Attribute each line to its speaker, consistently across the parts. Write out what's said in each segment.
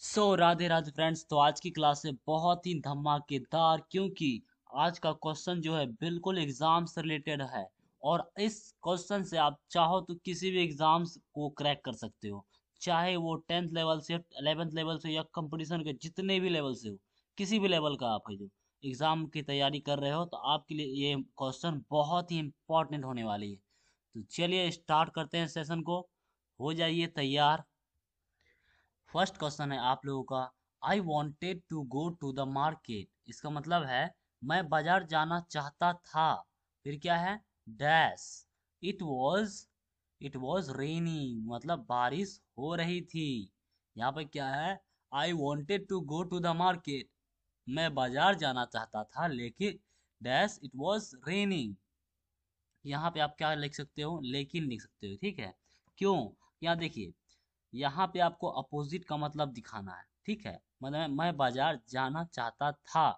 Speaker 1: Radhe Radhe friends. तो आज की क्लास है बहुत ही धमाकेदार, क्योंकि आज का क्वेश्चन जो है बिल्कुल एग्जाम से रिलेटेड है। और इस क्वेश्चन से आप चाहो तो किसी भी एग्जाम्स को क्रैक कर सकते हो, चाहे वो 10th लेवल से 11th लेवल से या कंपटीशन के जितने भी लेवल से हो। किसी भी लेवल का आप है जो एग्जाम की तैयारी कर रहे हो, तो आपके लिए ये क्वेश्चन बहुत ही इंपॉर्टेंट होने वाली है। तो चलिए स्टार्ट करते हैं सेशन को। हो जाइए तैयार। फर्स्ट क्वेश्चन है आप लोगों का, I wanted to go to the market. इसका मतलब है मैं बाजार जाना चाहता था। फिर क्या है, dash, it was it was raining, मतलब बारिश हो रही थी। यहाँ पे क्या है, I wanted to go to the market, मैं बाजार जाना चाहता था लेकिन डैश इट वॉज रेनिंग। यहाँ पे आप क्या लिख सकते हो, लेकिन लिख सकते हो, ठीक है। क्यों, यहाँ देखिए, यहाँ पे आपको अपोजिट का मतलब दिखाना है, ठीक है। मतलब मैं बाजार जाना चाहता था,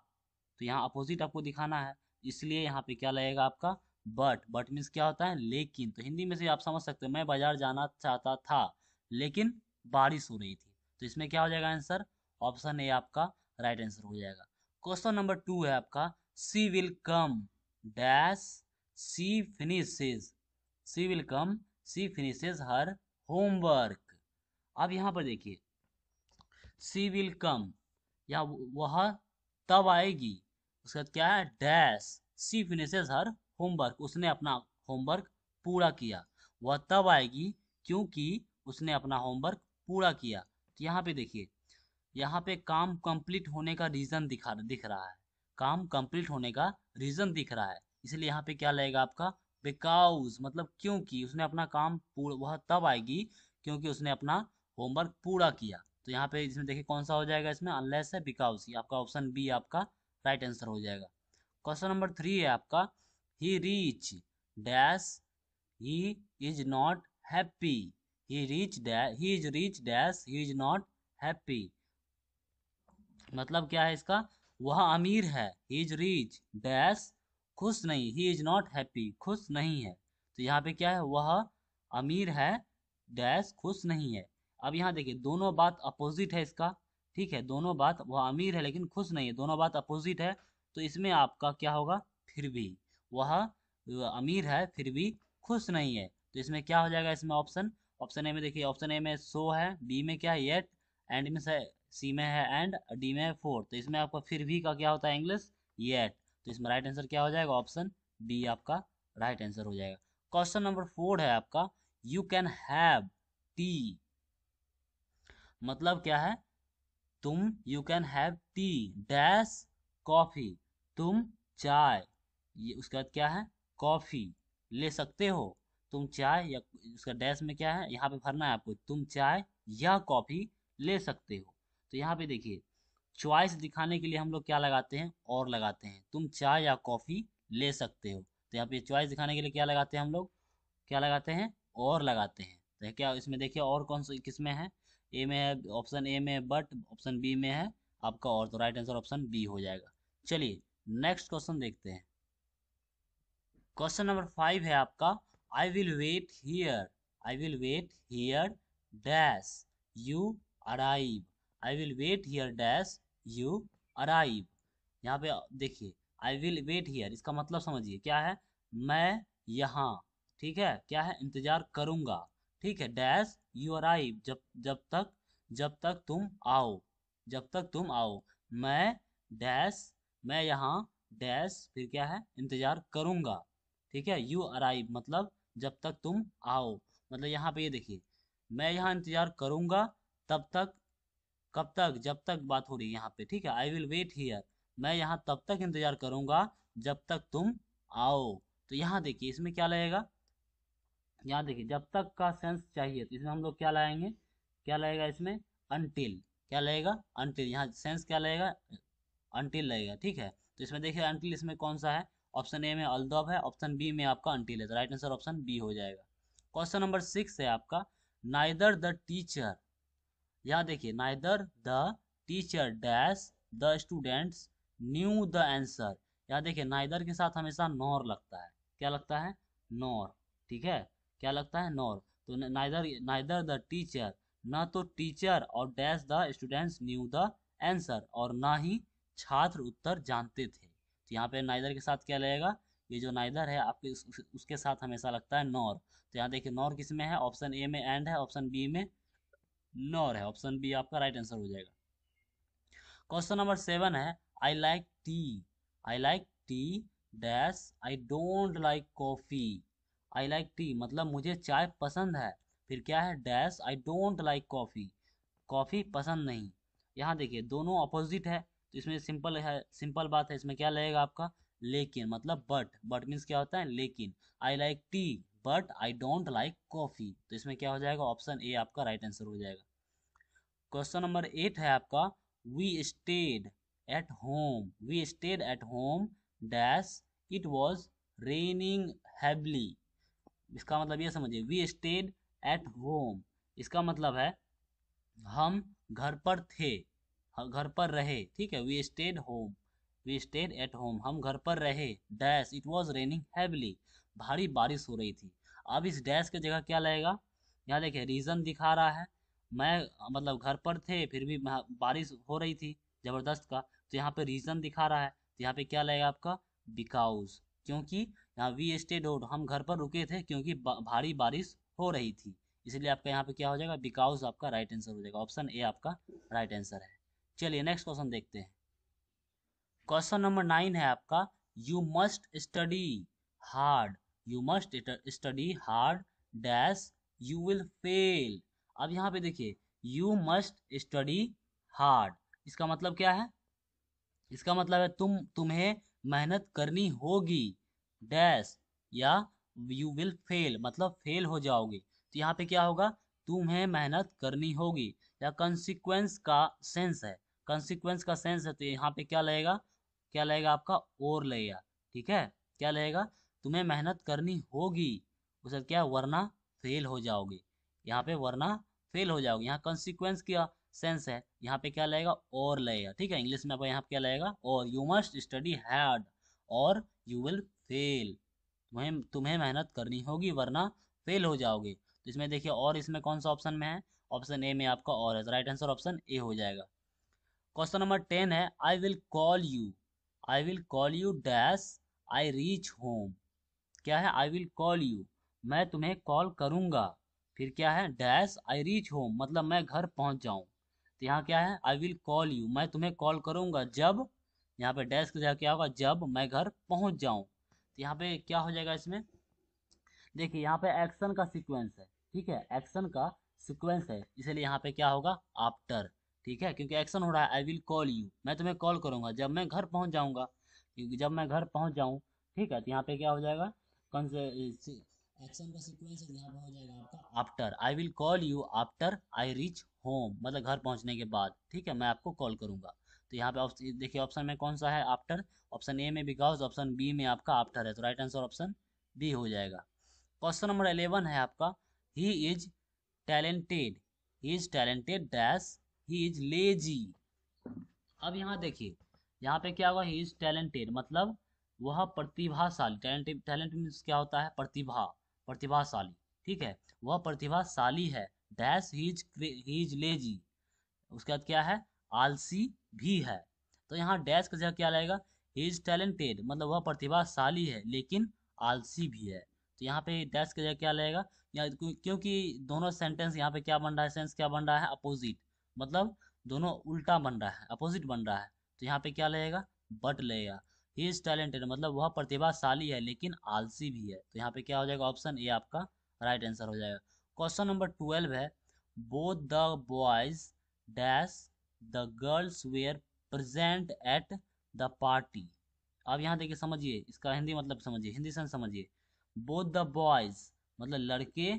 Speaker 1: तो यहाँ अपोजिट आपको दिखाना है। इसलिए यहाँ पे क्या लगेगा आपका, बट मीन्स क्या होता है, लेकिन। तो हिंदी में से आप समझ सकते हो, मैं बाजार जाना चाहता था लेकिन बारिश हो रही थी। तो इसमें क्या हो जाएगा आंसर, ऑप्शन ए आपका राइट आंसर हो जाएगा। क्वेश्चन नंबर 2 है आपका, she will come dash, she finishes, she will come, she finishes her homework. अब यहाँ पर देखिए, सी विल कम, या वह तब आएगी। उसके बाद क्या है, dash, she finishes her homework, उसने अपना होमवर्क पूरा किया। वह तब आएगी क्योंकि उसने अपना होमवर्क पूरा किया। तो यहाँ पे देखिए, यहाँ पे काम कंप्लीट होने का रीजन दिख रहा है। काम कंप्लीट होने का रीजन दिख रहा है, इसलिए यहाँ पे क्या लगेगा आपका, बिकॉज, मतलब क्योंकि उसने अपना काम पूरा, वह तब आएगी क्योंकि उसने अपना होमवर्क पूरा किया। तो यहाँ पे इसमें देखिए कौन सा हो जाएगा, इसमें अनलेस है, बिकॉज, ये आपका ऑप्शन बी आपका राइट आंसर हो जाएगा। क्वेश्चन नंबर 3 है आपका, he reach dash, he is not happy, he is rich dash, he is not happy. मतलब क्या है इसका, वह अमीर है, ही इज रिच डैश, खुश नहीं, ही इज नॉट हैप्पी, खुश नहीं है। तो यहाँ पे क्या है, वह अमीर है डैश, खुश नहीं है। अब यहाँ देखिए, दोनों बात अपोजिट है इसका, ठीक है। दोनों बात, वह अमीर है लेकिन खुश नहीं है, दोनों बात अपोजिट है। तो इसमें आपका क्या होगा, फिर भी, वह अमीर है फिर भी खुश नहीं है। तो इसमें क्या हो जाएगा, इसमें ऑप्शन, ऑप्शन ए में देखिए, ऑप्शन ए में सो है, बी में क्या है येट, एंड में से सी में है एंड, डी में है फोर। तो इसमें आपका फिर भी का क्या होता है, इंग्लिश येट। तो इसमें राइट आंसर क्या हो जाएगा, ऑप्शन बी आपका राइट आंसर हो जाएगा। क्वेश्चन नंबर 4 है आपका, यू कैन हैव टी। मतलब क्या है, तुम, you can have T dash coffee, तुम चाय, ये उसके बाद क्या है, कॉफी ले सकते हो। तुम चाय, या उसका डैश में क्या है, यहाँ पे भरना है आपको, तुम चाय या कॉफी ले सकते हो। तो यहाँ पे देखिए, चॉइस दिखाने के लिए हम लोग क्या लगाते हैं, और लगाते हैं, तुम चाय या कॉफी ले सकते हो। तो यहाँ पे चॉइस दिखाने के लिए क्या लगाते हैं हम लोग, क्या लगाते हैं, और लगाते हैं। तो क्या इसमें देखिए, और कौन सा किस में है, ए में है, ऑप्शन ए में बट, ऑप्शन बी में है आपका और। तो राइट आंसर ऑप्शन बी हो जाएगा। चलिए नेक्स्ट क्वेश्चन देखते हैं। क्वेश्चन नंबर 5 है आपका, I will wait here, I will wait here dash, you arrive, I will wait here dash, you arrive. यहाँ पे देखिए, आई विल वेट हियर, इसका मतलब समझिए क्या है, मैं यहाँ, ठीक है, क्या है, इंतजार करूंगा, ठीक है, डैश यू अराइव, जब तक तुम आओ, जब तक तुम आओ, मैं डैश, मैं यहाँ डैश, फिर क्या है, इंतजार करूंगा, ठीक है। यू अराइव मतलब जब तक तुम आओ। मतलब यहाँ पे ये देखिए, मैं यहाँ इंतजार करूंगा, तब तक, कब तक, जब तक बात हो रही है यहाँ पे, ठीक है। आई विल वेट हियर, मैं यहाँ तब तक इंतजार करूंगा जब तक तुम आओ। तो यहाँ देखिए, इसमें क्या लगेगा, यहाँ देखिए, जब तक का सेंस चाहिए, तो इसमें हम लोग क्या लाएंगे, क्या लगेगा इसमें, अनटिल, क्या लगेगा, अनटिल। यहाँ सेंस क्या लगेगा, अनटिल लगेगा, ठीक है। तो इसमें देखिए अनटिल, इसमें कौन सा है, ऑप्शन ए में अल्दोब है, ऑप्शन बी में आपका अनटिल है। तो राइट आंसर ऑप्शन बी हो जाएगा। क्वेश्चन नंबर 6 है आपका, नाइदर द टीचर, यहाँ देखिए, neither the teacher dash the students new the answer. यहाँ देखिए, नाइदर के साथ हमेशा नॉर लगता है, क्या लगता है, नॉर, ठीक है, क्या लगता है, नॉर। तो नाइदर नाइदर द टीचर ना तो टीचर और dash the students new the answer, और ना ही छात्र उत्तर जानते थे। तो यहाँ पे नाइदर के साथ क्या लगेगा, ये जो नाइदर है आपके उसके साथ हमेशा लगता है नॉर। तो यहाँ देखिए नॉर किस में है, ऑप्शन ए में एंड है, ऑप्शन बी में नॉर है, ऑप्शन बी आपका राइट आंसर हो जाएगा। क्वेश्चन नंबर 7 है, I like T, I like T dash I don't like coffee. I like T मतलब मुझे चाय पसंद है, फिर क्या है dash I don't like coffee, coffee पसंद नहीं। यहाँ देखिए दोनों अपोजिट है, तो इसमें सिंपल है, सिंपल बात है, इसमें क्या लगेगा आपका लेकिन, मतलब बट, बट मीन्स क्या होता है लेकिन। I like T but I don't like coffee, तो इसमें क्या हो जाएगा, ऑप्शन ए आपका राइट आंसर हो जाएगा। क्वेश्चन नंबर 8 है आपका, we stayed at home, we stayed at home dash it was raining heavily. इसका मतलब ये समझिए, वी स्टेड एट होम, इसका मतलब है हम घर पर थे, घर पर रहे, ठीक है, we stayed home, we stayed at home, हम घर पर रहे, dash it was raining heavily, भारी बारिश हो रही थी। अब इस डैश की जगह क्या लगेगा, यहाँ देखिए रीजन दिखा रहा है, मैं मतलब घर पर थे फिर भी बारिश हो रही थी जबरदस्त का, तो यहाँ पे रीजन दिखा रहा है, तो यहाँ पे क्या लगेगा आपका बिकाउज, क्योंकि यहाँ वी स्टेड हो, हम घर पर रुके थे क्योंकि भारी बारिश हो रही थी, इसलिए आपका यहाँ पे क्या हो जाएगा बिकॉज आपका राइट आंसर हो जाएगा, ऑप्शन ए आपका राइट आंसर है। चलिए नेक्स्ट क्वेश्चन देखते हैं। क्वेश्चन नंबर 9 है आपका, you must study hard, you must study hard dash you will fail. अब यहाँ पे देखिए यू मस्ट स्टडी हार्ड, इसका मतलब क्या है, इसका मतलब है तुम्हें मेहनत करनी होगी, डैश या यू विल फेल मतलब फेल हो जाओगे, तो यहाँ पे क्या होगा तुम्हें मेहनत करनी होगी, या कंसिक्वेंस का सेंस है, कंसिक्वेंस का सेंस है, तो यहाँ पे क्या लगेगा, क्या लगेगा आपका और लगेगा, ठीक है, क्या लगेगा तुम्हें मेहनत करनी होगी, उसे क्या वरना फेल हो जाओगे, यहाँ पे वरना फेल हो जाओगे, यहाँ कंसिक्वेंस क्या सेंस है, यहाँ पे क्या लगेगा और लगेगा, ठीक है, इंग्लिश में आपको यहाँ पे क्या लगेगा और, यू मस्ट स्टडी हार्ड और यू विल फेल, तुम्हें तुम्हें मेहनत करनी होगी वरना फेल हो जाओगे। तो इसमें देखिए और इसमें कौन सा ऑप्शन में है, ऑप्शन ए में आपका और है, राइट आंसर ऑप्शन ए हो जाएगा। क्वेश्चन नंबर 10 है, I will call you, I will call you dash I reach home, क्या है आई विल कॉल यू मैं तुम्हें कॉल करूंगा, फिर क्या है डैश आई रीच होम मतलब मैं घर पहुंच जाऊं, तो यहाँ क्या है आई विल कॉल यू मैं तुम्हें कॉल करूंगा जब, यहाँ पे डैश की जगह क्या होगा जब मैं घर पहुंच जाऊं, तो यहाँ पे क्या हो जाएगा इसमें, देखिए यहाँ पे एक्शन का सीक्वेंस है, ठीक है, एक्शन का सीक्वेंस है, इसलिए यहाँ पे क्या होगा आफ्टर, ठीक है, क्योंकि एक्शन हो रहा है आई विल कॉल यू मैं तुम्हें कॉल करूंगा जब मैं घर पहुंच जाऊंगा, क्योंकि जब मैं घर पहुंच जाऊं, ठीक है, तो यहाँ पे क्या हो जाएगा एक्शन का सीक्वेंस है, यहाँ पे हो जाएगा आपका after, I will call you after I reach home मतलब घर पहुंचने के बाद, ठीक है, मैं आपको कॉल करूंगा। तो यहाँ पे देखिए ऑप्शन में कौन सा है आफ्टर, ऑप्शन ए में बिकॉज, ऑप्शन बी में आपका आफ्टर है, तो राइट आंसर ऑप्शन बी हो जाएगा। क्वेश्चन नंबर 11 है आपका, he is talented, he is talented dash he is lazy. अब यहाँ देखिए यहाँ पे क्या हुआ, ही इज टैलेंटेड मतलब वह प्रतिभाशाली, टैलेंटेड टैलेंट मीन्स क्या होता है प्रतिभा, प्रतिभाशाली, ठीक है, वह प्रतिभाशाली है, डैश ही इज लेजी, उसके बाद क्या है आलसी भी है, तो यहाँ डैश का जगह क्या लगेगा, ही इज टैलेंटेड मतलब वह प्रतिभाशाली है लेकिन आलसी भी है, तो यहाँ पे डैश की जगह क्या लगेगा, क्योंकि दोनों सेंटेंस यहाँ पे क्या बन रहा है, सेंस क्या बन रहा है अपोजिट, मतलब दोनों उल्टा बन रहा है अपोजिट बन रहा है, तो यहाँ पे क्या लगेगा बट लगेगा, ही इज टैलेंटेड मतलब वह प्रतिभाशाली है लेकिन आलसी भी है, तो यहाँ पे क्या हो जाएगा ऑप्शन ए आपका राइट आंसर हो जाएगा। क्वेश्चन नंबर 12 है, both the boys dash the girls were present at the party. अब यहाँ देखिए समझिए इसका हिंदी मतलब समझिए, हिंदी सेंस समझिए, बोथ द बॉयज मतलब लड़के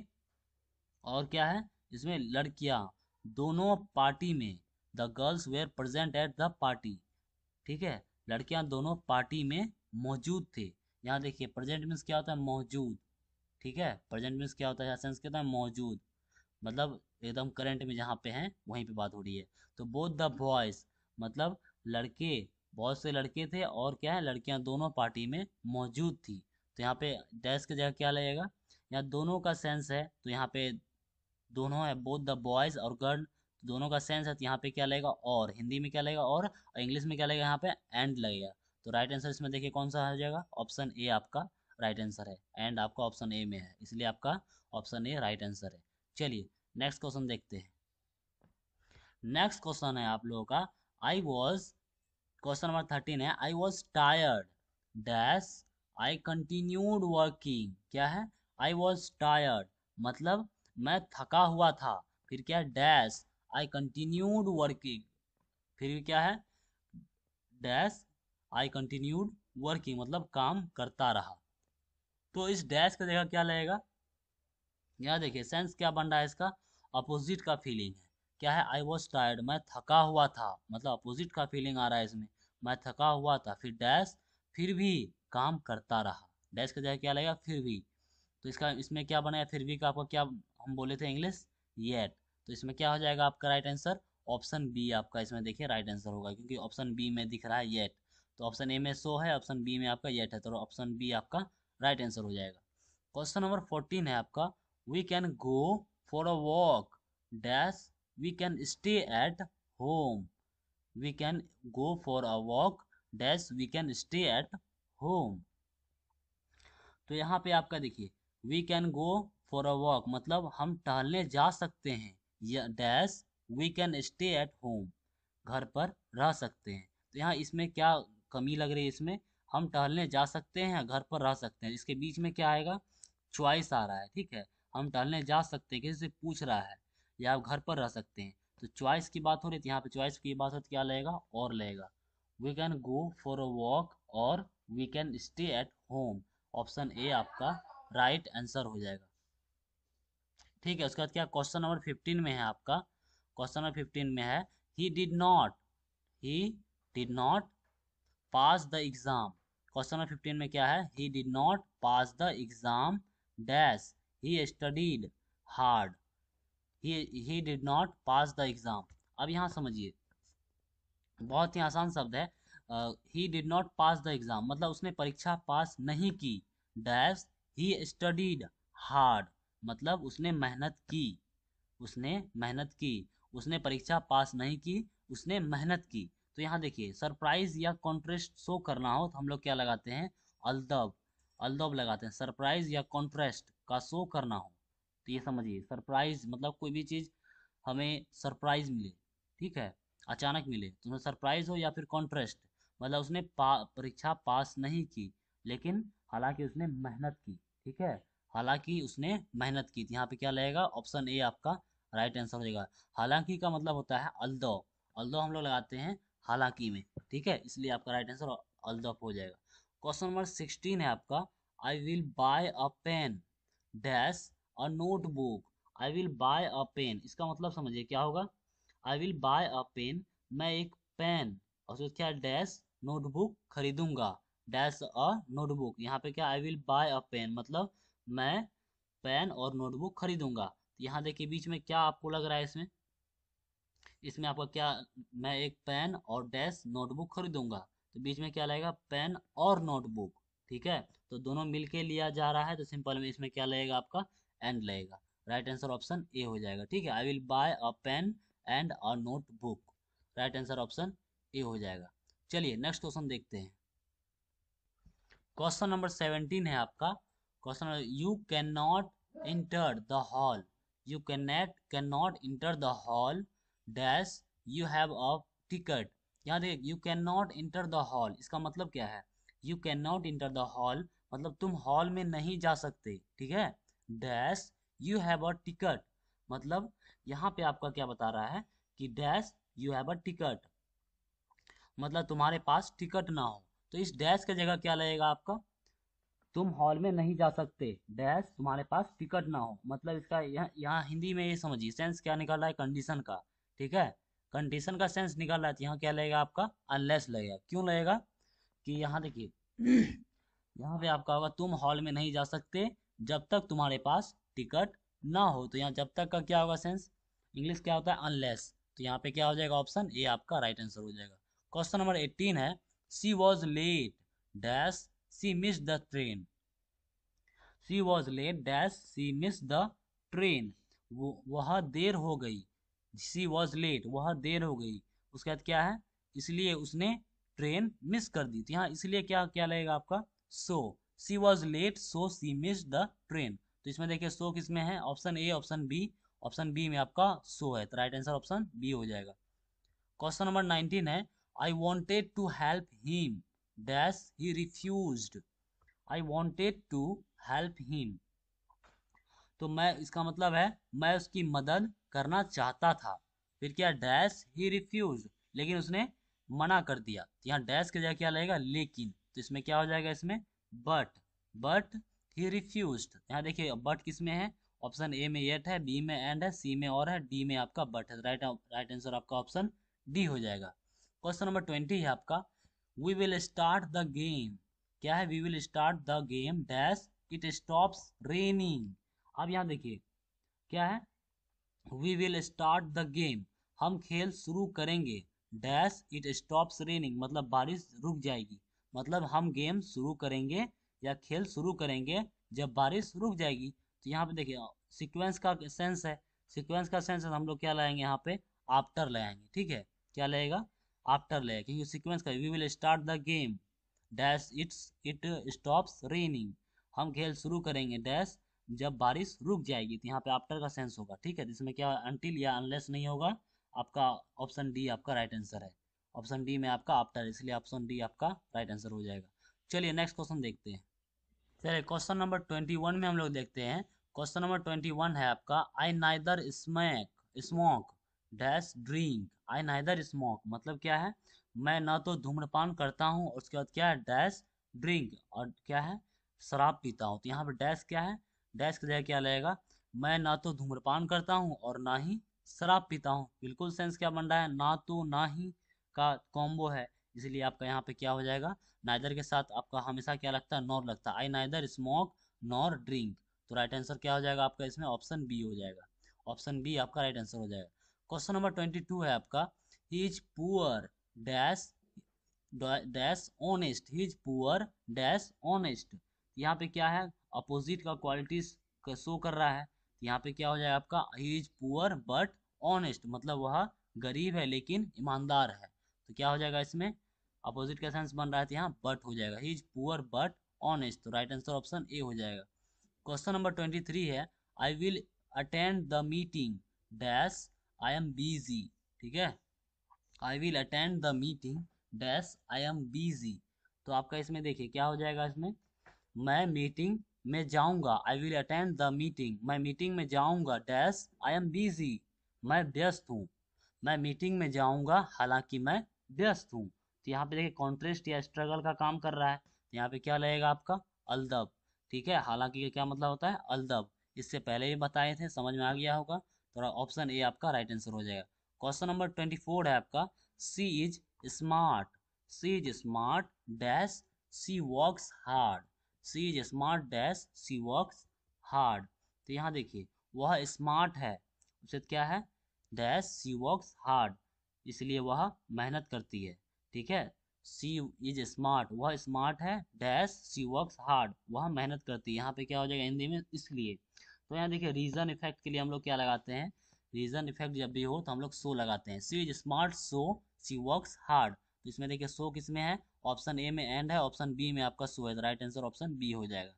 Speaker 1: और क्या है इसमें लड़कियां दोनों पार्टी में, the girls were present at the party, ठीक है, लड़कियां दोनों पार्टी में मौजूद थे, यहाँ देखिए प्रेजेंट मीन्स क्या होता है मौजूद, ठीक है, प्रेजेंट मीन्स क्या होता है सेंस क्या होता है मौजूद, मतलब एकदम करंट में जहाँ पे हैं वहीं पे बात हो रही है, तो बोथ द बॉयज मतलब लड़के, बहुत से लड़के थे और क्या है लड़कियां दोनों पार्टी में मौजूद थी, तो यहाँ पे डैश की जगह क्या लगेगा, यहाँ दोनों का सेंस है तो यहाँ पे दोनों है, बोथ द बॉयज और गर्ल, दोनों का सेंस है, तो यहाँ पे क्या लगेगा और, हिंदी में क्या लगेगा और इंग्लिश में क्या लगेगा यहाँ पे एंड लगेगा। तो राइट आंसर इसमें देखिए कौन सा हो जाएगा, ऑप्शन ए आपका राइट आंसर है, एंड आपका ऑप्शन ए में है, इसलिए आपका ऑप्शन ए राइट आंसर है। चलिए नेक्स्ट क्वेश्चन देखते हैं। नेक्स्ट क्वेश्चन है आप लोगों का, आई वॉज, क्वेश्चन नंबर 13 है, I was tired dash I continued working. क्या है, आई वॉज टायर्ड मतलब मैं थका हुआ था, फिर क्या डैश आई कंटिन्यूड वर्किंग, फिर क्या है डैश आई कंटिन्यूड वर्किंग मतलब काम करता रहा। तो इस डैश की जगह क्या लगेगा, यहाँ देखिए सेंस क्या बन रहा है इसका, अपोजिट का फीलिंग है। क्या है, आई वॉज टायर्ड मैं थका हुआ था, मतलब अपोजिट का फीलिंग आ रहा है इसमें, मैं थका हुआ था, फिर डैश फिर भी काम करता रहा, डैश की जगह क्या लगेगा फिर भी। तो इसका इसमें क्या बनेगा, फिर भी का आपका क्या हम बोले थे इंग्लिश, येट। तो इसमें क्या हो जाएगा आपका राइट आंसर, ऑप्शन बी आपका इसमें देखिए राइट आंसर होगा, क्योंकि ऑप्शन बी में दिख रहा है येट। तो ऑप्शन ए में सो है, ऑप्शन बी में आपका येट है, तो ऑप्शन बी आपका राइट आंसर हो जाएगा। क्वेश्चन नंबर 14 है आपका, we can go for a walk dash we can stay at home, we can go for a walk dash we can stay at home. तो यहाँ पे आपका देखिए, we can go for a walk मतलब हम टहलने जा सकते हैं, या dash we can stay at home, घर पर रह सकते हैं। तो यहाँ इसमें क्या कमी लग रही है, इसमें हम टहलने जा सकते हैं या घर पर रह सकते हैं, इसके बीच में क्या आएगा, चॉइस आ रहा है, ठीक है। हम टहलने जा सकते हैं, किसी से पूछ रहा है, या आप घर पर रह सकते हैं, तो चॉइस की बात हो रही है, तो यहाँ पे चॉइस की बात हो तो क्या लगेगा और लगेगा, we can go for a walk और we can stay at home, option A आपका राइट आंसर हो जाएगा। ठीक है, उसके बाद क्या क्वेश्चन नंबर 15 में है आपका, क्वेश्चन नंबर 15 में है, he did not, he did not pass the exam. Question number 15 में क्या है, he did not pass the exam dash he studied hard, he did not pass the exam. अब यहाँ समझिए, बहुत ही आसान शब्द है, he did not pass the exam मतलब उसने परीक्षा पास नहीं की, डैश ही स्टडीड हार्ड मतलब उसने मेहनत की, उसने मेहनत की, उसने परीक्षा पास नहीं की, उसने मेहनत की। तो यहाँ देखिए सरप्राइज या कॉन्ट्रास्ट शो करना हो तो हम लोग क्या लगाते हैं, अल्दब, अल्दब लगाते हैं, सरप्राइज या कॉन्ट्रास्ट का शो करना हो तो ये समझिए, सरप्राइज मतलब कोई भी चीज़ हमें सरप्राइज मिले, ठीक है, अचानक मिले, तो उसमें सरप्राइज हो, या फिर कॉन्ट्रास्ट मतलब उसने परीक्षा पास नहीं की, लेकिन हालांकि उसने मेहनत की, ठीक है, हालांकि उसने मेहनत की, तो यहाँ पे क्या लगेगा, ऑप्शन ए आपका राइट आंसर हो जाएगा। हालांकि का मतलब होता है अल्दो, अल्दो हम लोग लगाते हैं हालांकि में, ठीक है, इसलिए आपका राइट आंसर अल्दो हो जाएगा। क्वेश्चन नंबर 16 है आपका, I will buy a pen dash a notebook, I will buy a pen इसका मतलब समझिए क्या होगा, I will buy a pen मैं एक पेन, और उसके क्या डैश नोटबुक खरीदूंगा, डैश अ नोटबुक, यहाँ पे क्या I will buy a pen मतलब मैं पेन और नोटबुक खरीदूंगा। तो यहाँ देखिए बीच में क्या आपको लग रहा है, इसमें इसमें आपका क्या, मैं एक पेन और डैश नोटबुक खरीदूंगा, तो बीच में क्या लगेगा, पेन और नोटबुक, ठीक है, तो दोनों मिलके लिया जा रहा है, तो सिंपल में इसमें क्या लगेगा आपका एंड लगेगा, राइट आंसर ऑप्शन ए हो जाएगा। ठीक है, I will buy a pen and a notebook, right answer option A हो जाएगा। चलिए नेक्स्ट क्वेश्चन देखते हैं। क्वेश्चन नंबर 17 है आपका, question, you can not enter the hall, you can not enter the hall dash you have a ticket. यहाँ देख, you can not enter the hall इसका मतलब क्या है, you can not enter the hall मतलब तुम हॉल में नहीं जा सकते, ठीक है, dash you have a ticket मतलब यहाँ पे आपका क्या बता रहा है कि dash you have a ticket मतलब तुम्हारे पास टिकट ना हो, तो इस डैश की जगह क्या लगेगा आपका, तुम हॉल में नहीं जा सकते डैश तुम्हारे पास टिकट ना हो, मतलब इसका यहाँ हिंदी में ये समझिए सेंस क्या निकल रहा है, कंडीशन का, ठीक है, कंडीशन का सेंस निकल रहा है, तो यहाँ क्या लगेगा आपका अनलेस लगेगा, क्यों लगेगा कि यहाँ देखिए यहाँ पे आपका होगा तुम हॉल में नहीं जा सकते जब तक तुम्हारे पास टिकट ना हो, तो यहाँ जब तक का क्या होगा सेंस, इंग्लिश क्या होता है अनलेस, तो यहाँ पे क्या हो जाएगा ऑप्शन ए आपका राइट आंसर हो जाएगा। क्वेश्चन नंबर 18 है, she was late dash she miss the train, she was late dash she miss the train वह देर हो गई, शी वॉज लेट, वह देर हो गई। उसके बाद क्या है, इसलिए उसने ट्रेन मिस कर दी। तो यहाँ इसलिए क्या क्या लगेगा आपका, so, she was late so she miss the train. तो इसमें देखिए सो किस में है, option A, option B, option B में आपका सो है, तो राइट आंसर ऑप्शन बी हो जाएगा। क्वेश्चन नंबर 19 है, I wanted to help him dash he refused. I wanted to help him, तो मैं, इसका मतलब है मैं उसकी मदद करना चाहता था। फिर क्या, डैश ही रिफ्यूज, लेकिन उसने मना कर दिया। तो यहाँ डैश की जगह क्या लगेगा, लेकिन। तो इसमें क्या हो जाएगा, इसमें बट, बट ही रिफ्यूज। यहाँ देखिए बट किस में है, ऑप्शन ए में येट है, बी में एंड है, सी में और है, डी में आपका बट है। राइट राइट आंसर आपका ऑप्शन डी हो जाएगा। क्वेश्चन नंबर 20 है आपका, we will start the game. क्या है, we will start the game dash it stops raining. अब यहाँ देखिए क्या है, we will start the game, हम खेल शुरू करेंगे, डैश इट स्टॉप्स रेनिंग, मतलब बारिश रुक जाएगी। मतलब हम गेम शुरू करेंगे या खेल शुरू करेंगे जब बारिश रुक जाएगी। तो यहाँ पे देखिए सीक्वेंस का सेंस है, सीक्वेंस का सेंस है, हम लोग क्या लाएंगे यहाँ पे, आफ्टर लाएंगे। ठीक है, क्या लगेगा, आफ्टर लगेगा, क्योंकि सीक्वेंस का, we will start the game dash it stops raining, हम खेल शुरू करेंगे डैश जब बारिश रुक जाएगी। तो यहाँ पे आफ्टर का सेंस होगा। ठीक है, इसमें क्या अनटिल या अनलेस नहीं होगा। आपका ऑप्शन डी आपका राइट आंसर है, ऑप्शन डी में आपका आफ्टर, इसलिए ऑप्शन डी आपका राइट आंसर हो जाएगा। चलिए नेक्स्ट क्वेश्चन देखते हैं। चलिए क्वेश्चन नंबर 21 में हम लोग देखते हैं। क्वेश्चन नंबर 21 है आपका, आई नाइदर स्मोक डैश ड्रिंक। आई नाइदर स्मोक मतलब क्या है, मैं ना तो धूम्रपान करता हूँ, और उसके बाद क्या है, डैश ड्रिंक, और क्या है, शराब पीता हूँ। तो यहाँ पे डैश क्या है, डैश की जगह क्या लगेगा, मैं ना तो धूम्रपान करता हूँ और ना ही शराब पीता हूँ। बिल्कुल सेंस क्या बन रहा है, ना तो ना ही का कॉम्बो है, इसलिए आपका यहाँ पे क्या हो जाएगा, नाइदर के साथ आपका हमेशा क्या लगता है, नॉर लगता है। आई नाइदर स्मोक नॉर ड्रिंक, तो राइट आंसर क्या हो जाएगा आपका, इसमें ऑप्शन बी हो जाएगा, ऑप्शन बी आपका राइट आंसर हो जाएगा। क्वेश्चन नंबर 22 है आपका, he is poor dash dash honest, he is poor dash honest. यहाँ पे क्या है, अपोजिट का क्वालिटीज का शो कर रहा है। यहाँ पे क्या हो जाएगा आपका, he is poor but honest, मतलब वह गरीब है लेकिन ईमानदार है। तो क्या हो जाएगा, इसमें अपोजिट का सेंस बन रहा है, तो यहाँ बट हो जाएगा, he is poor but honest, तो राइट आंसर ऑप्शन ए हो जाएगा। क्वेश्चन नंबर 23 है, I will attend the meeting dash I am busy. ठीक है, I will attend the meeting dash I am busy. तो आपका इसमें देखिए क्या हो जाएगा, इसमें मैं मीटिंग में जाऊंगा, I will attend the meeting, मैं मीटिंग में जाऊंगा डैश आई एम बिजी, मैं व्यस्त हूँ। मैं मीटिंग में जाऊंगा हालांकि मैं व्यस्त हूँ। तो यहाँ पे देखिए कॉन्ट्रेस्ट या स्ट्रगल का काम कर रहा है। तो यहाँ पे क्या लगेगा आपका, अलदब। ठीक है, हालांकि का क्या मतलब होता है, अलदब। इससे पहले ही बताए थे, समझ में आ गया होगा। तो ऑप्शन ए आपका राइट आंसर हो जाएगा। क्वेश्चन नंबर 24 है आपका, she is smart, she is smart dash she works hard, she is smart dash she works hard. तो यहाँ देखिए वह स्मार्ट है, उससे क्या है, डैश सी वर्क्स हार्ड, इसलिए वह मेहनत करती है। ठीक है, सी इज स्मार्ट, वह स्मार्ट है, डैश सी वर्क्स हार्ड, वह मेहनत करती है। यहाँ पे क्या हो जाएगा हिंदी में, इसलिए। तो यहाँ देखिए रीजन इफेक्ट के लिए हम लोग क्या लगाते हैं, रीजन इफेक्ट जब भी हो तो हम लोग सो लगाते हैं। She is smart so she works hard, तो इसमें देखिए सो किस में है, ऑप्शन ए में एंड है, ऑप्शन बी में आपका सो है, तो राइट आंसर ऑप्शन बी हो जाएगा।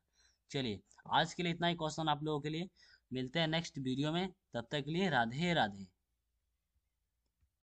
Speaker 1: चलिए आज के लिए इतना ही क्वेश्चन आप लोगों के लिए, मिलते हैं नेक्स्ट वीडियो में, तब तक के लिए राधे राधे।